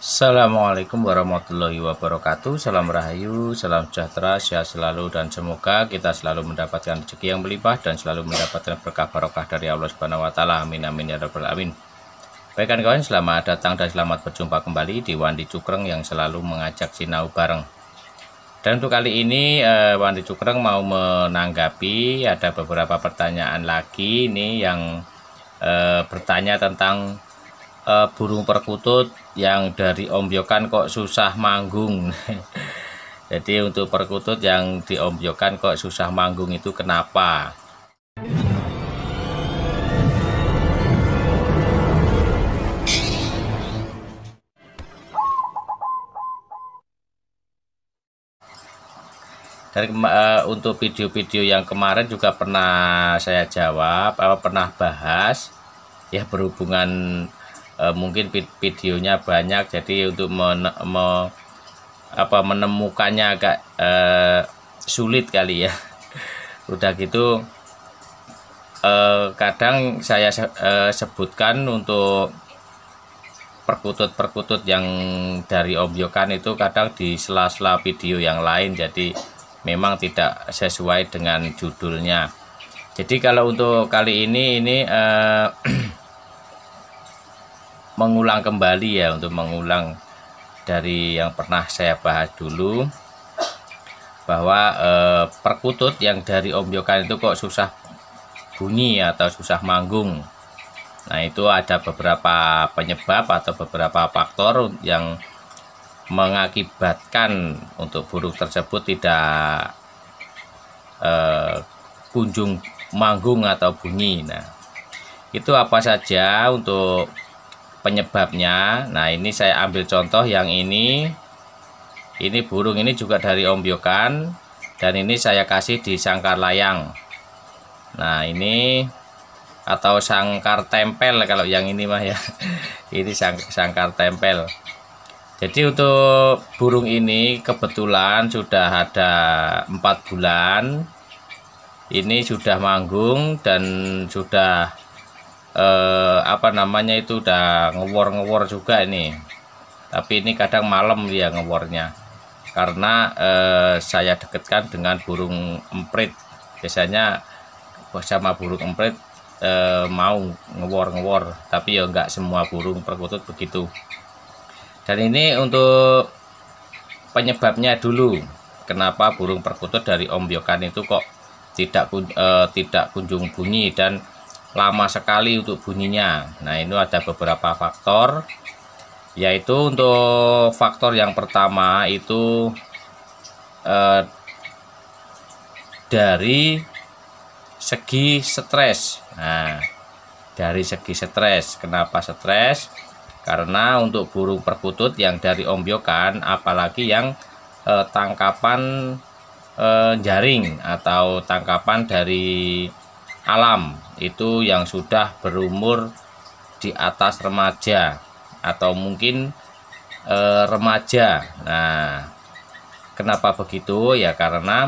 Assalamualaikum warahmatullahi wabarakatuh. Salam rahayu, salam sejahtera, sehat selalu, dan semoga kita selalu mendapatkan rezeki yang melimpah dan selalu mendapatkan berkah barokah dari Allah Subhanahu wa taala. Amin amin ya rabbal alamin. Baik kawan, selamat datang dan selamat berjumpa kembali di Wandi Cukreng yang selalu mengajak sinau bareng. Dan untuk kali ini Wandi Cukreng mau menanggapi ada beberapa pertanyaan lagi ini yang bertanya tentang burung perkutut yang dari ombyokan kok susah manggung. Jadi untuk perkutut yang di ombyokan kok susah manggung itu kenapa? Dan untuk video-video yang kemarin juga pernah saya jawab, pernah bahas ya, berhubungan mungkin videonya banyak, jadi untuk menemukannya agak sulit kali ya. Udah gitu kadang saya sebutkan untuk perkutut-perkutut yang dari ombyokan itu kadang di sela-sela video yang lain, jadi memang tidak sesuai dengan judulnya. Jadi kalau untuk kali ini mengulang kembali ya, untuk mengulang dari yang pernah saya bahas dulu, bahwa perkutut yang dari ombyokan itu kok susah bunyi atau susah manggung. Nah itu ada beberapa penyebab atau beberapa faktor yang mengakibatkan untuk burung tersebut tidak kunjung manggung atau bunyi. Nah itu apa saja untuk penyebabnya? Nah ini saya ambil contoh yang ini burung ini juga dari ombyokan, dan ini saya kasih di sangkar layang. Nah ini atau sangkar tempel kalau yang ini mah ya. Ini sangkar tempel. Jadi untuk burung ini kebetulan sudah ada 4 bulan ini sudah manggung dan sudah itu udah ngewor juga ini. Tapi ini kadang malam dia ngewornya, karena saya dekatkan dengan burung emprit. Biasanya sama burung emprit mau ngewor, tapi ya enggak semua burung perkutut begitu. Dan ini untuk penyebabnya dulu, kenapa burung perkutut dari ombyokan itu kok tidak kunjung bunyi dan lama sekali untuk bunyinya. Nah ini ada beberapa faktor, yaitu untuk faktor yang pertama itu dari segi stres. Nah dari segi stres, kenapa stres? Karena untuk burung perkutut yang dari ombyokan, apalagi yang tangkapan jaring atau tangkapan dari alam, itu yang sudah berumur di atas remaja atau mungkin remaja. Nah kenapa begitu ya? Karena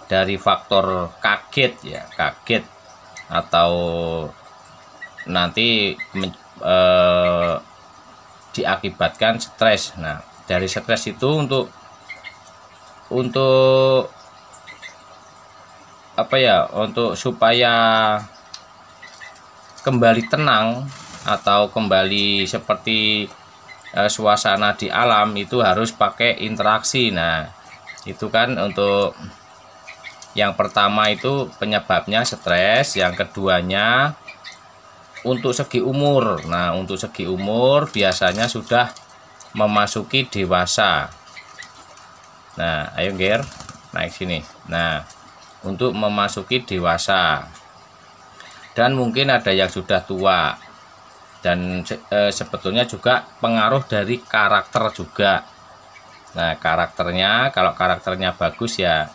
dari faktor kaget atau nanti diakibatkan stres. Nah dari stres itu untuk untuk supaya kembali tenang atau kembali seperti suasana di alam, itu harus pakai interaksi. Nah itu kan untuk yang pertama itu penyebabnya stres, yang keduanya untuk segi umur. Nah untuk segi umur biasanya sudah memasuki dewasa. Nah ayo Ger, naik sini. Nah untuk memasuki dewasa, dan mungkin ada yang sudah tua, dan sebetulnya juga pengaruh dari karakter juga. Nah karakternya, kalau karakternya bagus ya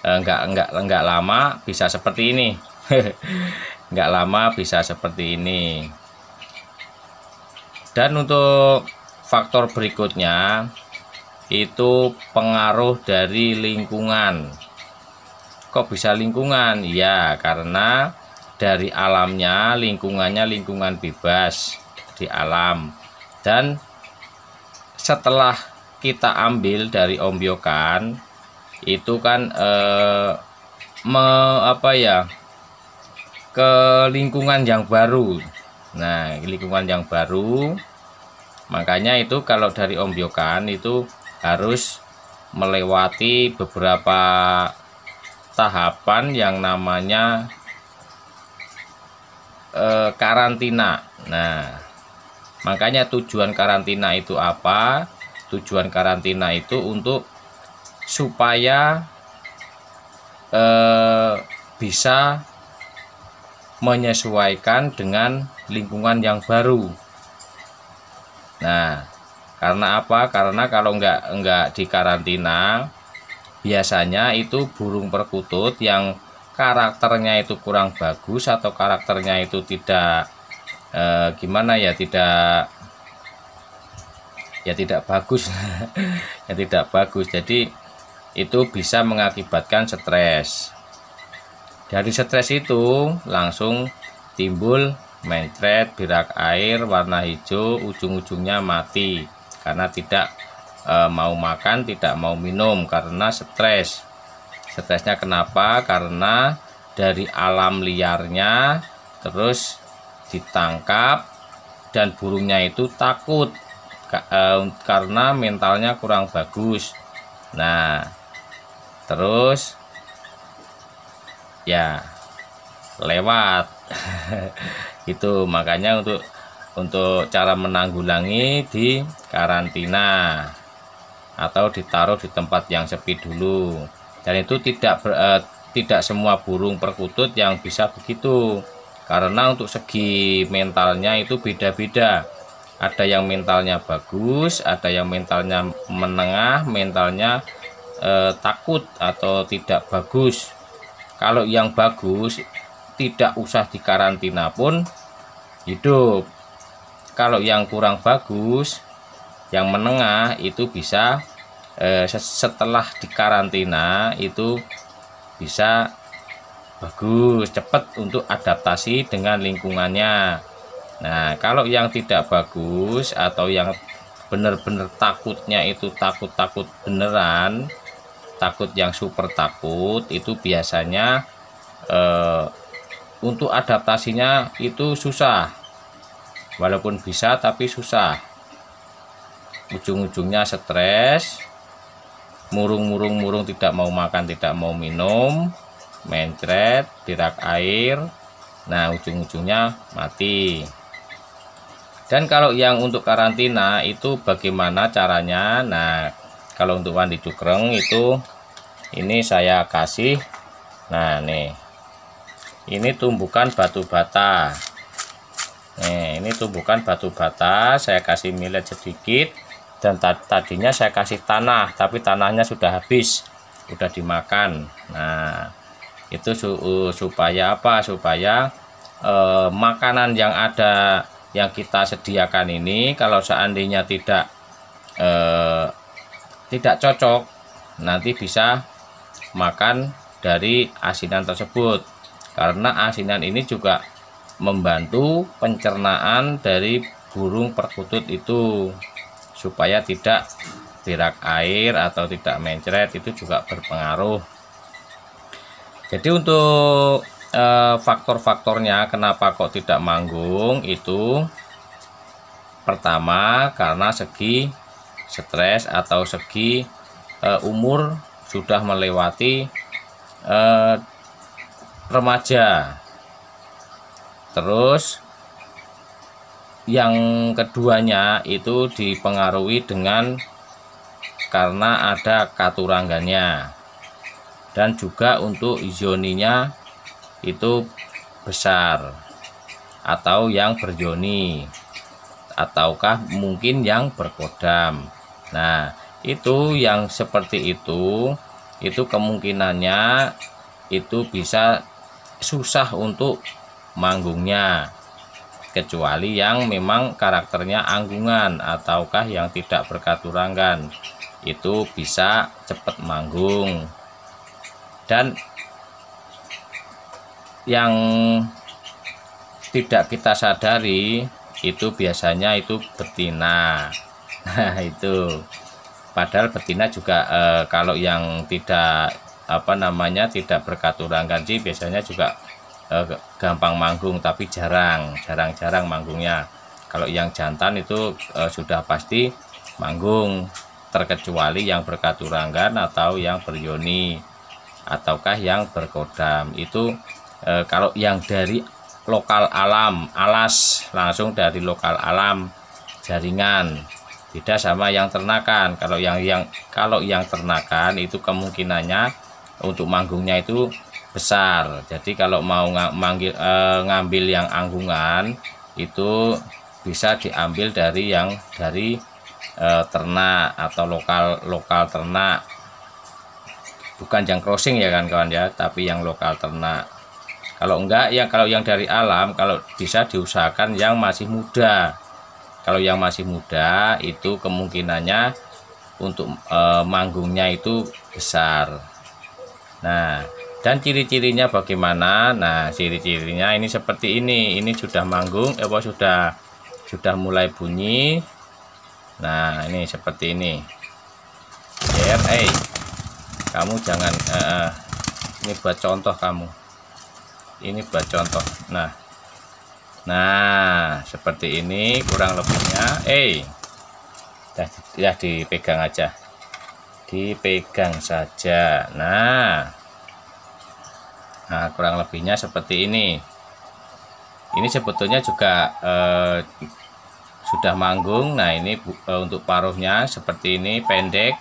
enggak lama bisa seperti ini. Enggak lama bisa seperti ini. Dan untuk faktor berikutnya itu pengaruh dari lingkungan. Kok bisa lingkungan? Ya karena dari alamnya, lingkungannya lingkungan bebas di alam, dan setelah kita ambil dari ombyokan itu kan ke lingkungan yang baru. Nah, lingkungan yang baru, makanya itu kalau dari ombyokan itu harus melewati beberapa tahapan yang namanya karantina. Nah, makanya tujuan karantina itu apa? Tujuan karantina itu untuk supaya bisa menyesuaikan dengan lingkungan yang baru. Nah, karena apa? Karena kalau enggak dikarantina, biasanya itu burung perkutut yang karakternya itu kurang bagus atau karakternya itu tidak tidak bagus ya tidak bagus. Jadi itu bisa mengakibatkan stres. Dari stres itu langsung timbul mencret, birak air warna hijau, ujung-ujungnya mati karena tidak mau makan, tidak mau minum karena stres. Stresnya kenapa? Karena dari alam liarnya terus ditangkap dan burungnya itu takut karena mentalnya kurang bagus. Nah, terus ya lewat itu. Makanya untuk cara menanggulangi di karantina atau ditaruh di tempat yang sepi dulu. Dan itu tidak semua burung perkutut yang bisa begitu, karena untuk segi mentalnya itu beda-beda. Ada yang mentalnya bagus, ada yang mentalnya menengah, mentalnya takut atau tidak bagus. Kalau yang bagus tidak usah dikarantina pun hidup. Kalau yang kurang bagus, yang menengah itu bisa setelah dikarantina itu bisa bagus, cepat untuk adaptasi dengan lingkungannya. Nah, kalau yang tidak bagus atau yang benar-benar takutnya itu takut beneran, takut yang super takut, itu biasanya untuk adaptasinya itu susah. Walaupun bisa tapi susah. Ujung-ujungnya stres, murung tidak mau makan, tidak mau minum, mencret, birak air. Nah, ujung-ujungnya mati. Dan kalau yang untuk karantina itu bagaimana caranya? Nah, kalau untuk Wandi Cukreng itu ini saya kasih, nah nih, ini tumbukan batu bata. Nih, ini tumbukan batu bata, saya kasih millet sedikit. Dan tadinya saya kasih tanah, tapi tanahnya sudah habis, sudah dimakan. Nah, itu supaya apa? Supaya makanan yang ada yang kita sediakan ini kalau seandainya tidak cocok, nanti bisa makan dari asinan tersebut, karena asinan ini juga membantu pencernaan dari burung perkutut itu supaya tidak birak air atau tidak mencret, itu juga berpengaruh. Jadi untuk faktor-faktornya kenapa kok tidak manggung itu, pertama karena segi stres atau segi umur sudah melewati remaja. Terus yang keduanya itu dipengaruhi dengan karena ada katurangganya, dan juga untuk ioninya itu besar atau yang beryoni, ataukah mungkin yang berkodam. Nah, itu yang seperti itu kemungkinannya itu bisa susah untuk manggungnya, kecuali yang memang karakternya anggungan ataukah yang tidak berkaturanggan, itu bisa cepat manggung. Dan yang tidak kita sadari itu biasanya itu betina. Nah itu padahal betina juga kalau yang tidak tidak berkaturan kanji biasanya juga gampang manggung, tapi jarang-jarang manggungnya. Kalau yang jantan itu sudah pasti manggung, terkecuali yang berkaturangan atau yang beryoni ataukah yang berkodam. Itu kalau yang dari lokal alam, alas langsung dari lokal alam jaringan, beda sama yang ternakan. Kalau yang ternakan itu kemungkinannya untuk manggungnya itu besar. Jadi kalau mau ngambil yang anggungan itu bisa diambil dari ternak atau lokal ternak, bukan yang crossing ya kan kawan ya, tapi yang lokal ternak. Kalau enggak ya, kalau yang dari alam, kalau bisa diusahakan yang masih muda. Kalau yang masih muda itu kemungkinannya untuk manggungnya itu besar. Nah, dan ciri-cirinya bagaimana? Nah, ciri-cirinya ini seperti ini. Ini sudah manggung, sudah mulai bunyi. Nah, ini seperti ini. Kamu jangan ini buat contoh kamu. Ini buat contoh. Nah, seperti ini kurang lebihnya. Ya dipegang aja. Dipegang saja. Nah, kurang lebihnya seperti ini. Ini sebetulnya juga sudah manggung. Nah, ini untuk paruhnya seperti ini, pendek.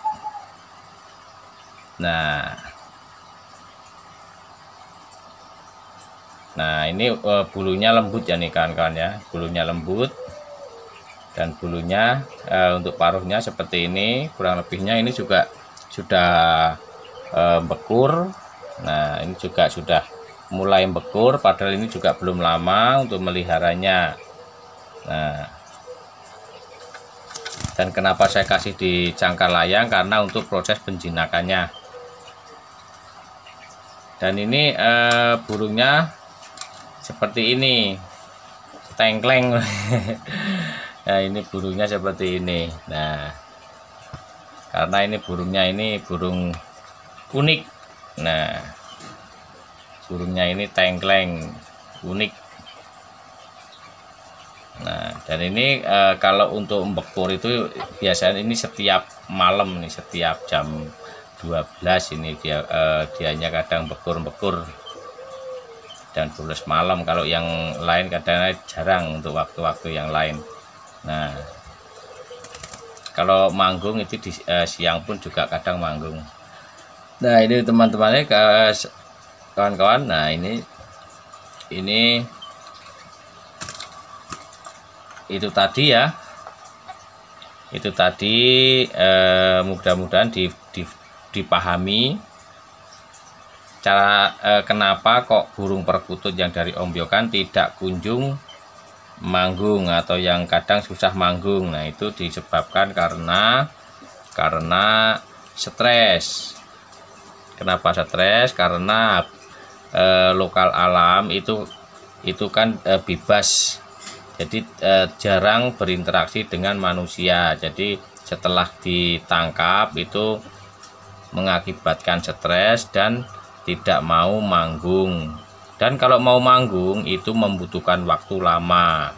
Nah ini bulunya lembut ya nih kawan-kawan ya, bulunya lembut, dan bulunya untuk paruhnya seperti ini. Kurang lebihnya ini juga sudah bekur. Nah ini juga sudah mulai bekur, padahal ini juga belum lama untuk meliharanya. Nah, dan kenapa saya kasih di cangkar layang, karena untuk proses penjinakannya. Dan ini burungnya seperti ini, tengkleng. Nah ini burungnya seperti ini. Nah karena ini burungnya ini burung unik. Nah burungnya ini tengkleng unik. Nah dan ini kalau untuk bekur itu biasanya ini setiap malam nih, setiap jam 12 ini dianya kadang bekur dan 12 malam. Kalau yang lain kadang jarang untuk waktu-waktu yang lain. Nah kalau manggung itu di siang pun juga kadang manggung. Nah ini teman-temannya kawan-kawan. Nah ini itu tadi ya, itu tadi mudah-mudahan dipahami cara kenapa kok burung perkutut yang dari ombyokan tidak kunjung manggung atau yang kadang susah manggung. Nah itu disebabkan karena stres. Kenapa stres? Karena lokal alam itu kan bebas, jadi jarang berinteraksi dengan manusia. Jadi setelah ditangkap itu mengakibatkan stres dan tidak mau manggung. Dan kalau mau manggung itu membutuhkan waktu lama,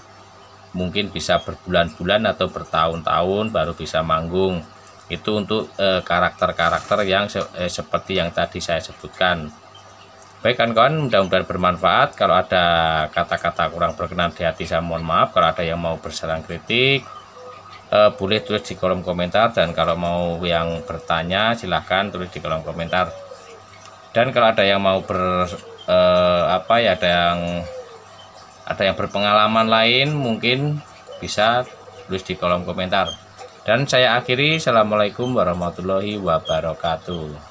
mungkin bisa berbulan-bulan atau bertahun-tahun baru bisa manggung. Itu untuk karakter-karakter yang seperti yang tadi saya sebutkan. Baik kawan-kawan, mudah-mudahan bermanfaat. Kalau ada kata-kata kurang berkenan di hati saya mohon maaf. Kalau ada yang mau bersaran kritik boleh tulis di kolom komentar, dan kalau mau yang bertanya silahkan tulis di kolom komentar. Dan kalau ada yang mau ada yang berpengalaman lain mungkin bisa tulis di kolom komentar. Dan saya akhiri, assalamualaikum warahmatullahi wabarakatuh.